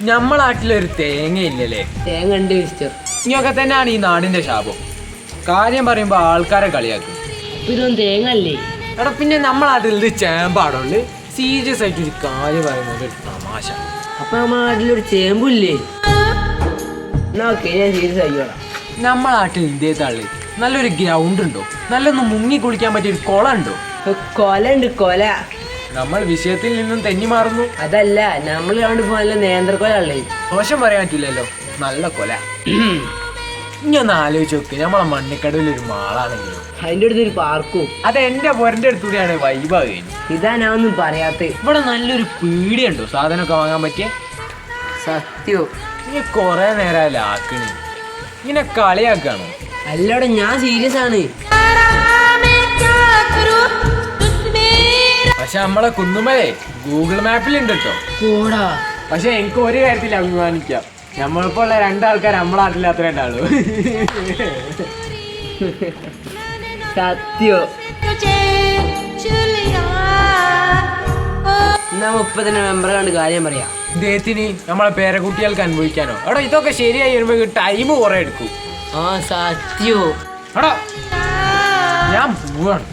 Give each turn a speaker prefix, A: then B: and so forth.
A: നമ്മളെ നാട്ടിലൊരു തേങ്ങയില്ലല്ലേ?
B: തേങ്ങ ഉണ്ട് മിസ്റ്റർ.
A: ഇങ്ങൊക്കെ തന്നെയാണ് ഈ നാടിന്റെ ശാപം. കാര്യം പറയുമ്പോ ആൾക്കാരെ കളിയാക്കും.
B: ഇതൊന്നും തേങ്ങ അല്ലേ?
A: എടാ പിന്നെ നമ്മളെ നാട്ടിൽ ഇത് ചേമ്പാടുള്ളു. സീരിയസ് ആയിട്ട് ഒരു കാര്യം പറയുന്നത് ഒരു തമാശ.
B: അപ്പൊ നമ്മുടെ നാട്ടിലൊരു ചേമ്പില്ലേ? എന്നാ ഓക്കെ, ഞാൻ സീരിയസ് ആയിക്കോളാം.
A: നമ്മളെ നാട്ടിൽ ഇന്ത്യയെ തള്ളി നല്ലൊരു ഗ്രൗണ്ട് ഉണ്ടോ? നല്ലൊന്ന് മുങ്ങി കുളിക്കാൻ പറ്റിയ ഒരു കുളം ഉണ്ടോ?
B: കൊല ഉണ്ട്, കൊല.
A: നമ്മൾ വിഷയത്തിൽ നിന്നും തെന്നി മാറുന്നു.
B: അതല്ല, നമ്മൾ ഗ്രൗണ്ടിൽ പോകാൻ നല്ല നേന്ത്രക്കൊല ഉള്ളേ.
A: മോശം പറയാൻ പറ്റില്ലല്ലോ, നല്ല കൊല. ഇങ്ങൊന്ന് ആലോചിച്ച് നോക്ക്, നമ്മളെ മണ്ണിക്കടവിൽ ഒരു മാളാണെങ്കിലും
B: അതിൻ്റെ അടുത്തൊരു പാർക്കും.
A: അത് എന്റെ പോരന്റെ അടുത്തൂടെയാണ് വൈബാ കഴിഞ്ഞു.
B: ഇതാ ഞാൻ ഒന്നും പറയാത്ത.
A: ഇവിടെ നല്ലൊരു പീടിയുണ്ടോ സാധനമൊക്കെ വാങ്ങാൻ പറ്റിയ?
B: സത്യോ?
A: ഇനി കൊറേ നേരം ആക്കണി ഇങ്ങനെ കളിയാക്കാണോ?
B: അല്ലോടെ ഞാൻ സീരിയസ് ആണ്.
A: പക്ഷെ നമ്മളെ കുന്നുമലേ ഗൂഗിൾ മാപ്പിലുണ്ട് കേട്ടോ.
B: കൂടാ.
A: പക്ഷെ എനിക്ക് ഒരു കാര്യത്തിൽ അഭിമാനിക്കാം, നമ്മളിപ്പോ ഉള്ള രണ്ടാൾക്കാർ നമ്മളെ നാട്ടിൽ അത്ര ഉണ്ടാവുള്ളൂ.
B: സത്യോ? എന്നാ 30 മെമ്പർ കണ്ട് കാര്യം പറയാം.
A: ഇദ്ദേഹത്തിന് നമ്മളെ പേരക്കുട്ടികൾക്ക് അനുഭവിക്കാനോ? എടാ ഇതൊക്കെ ശരിയായി വരുമ്പോ ടൈം കുറെ എടുക്കും.
B: ആ സത്യോ?
A: എടാ ഞാൻ പോവാണ്.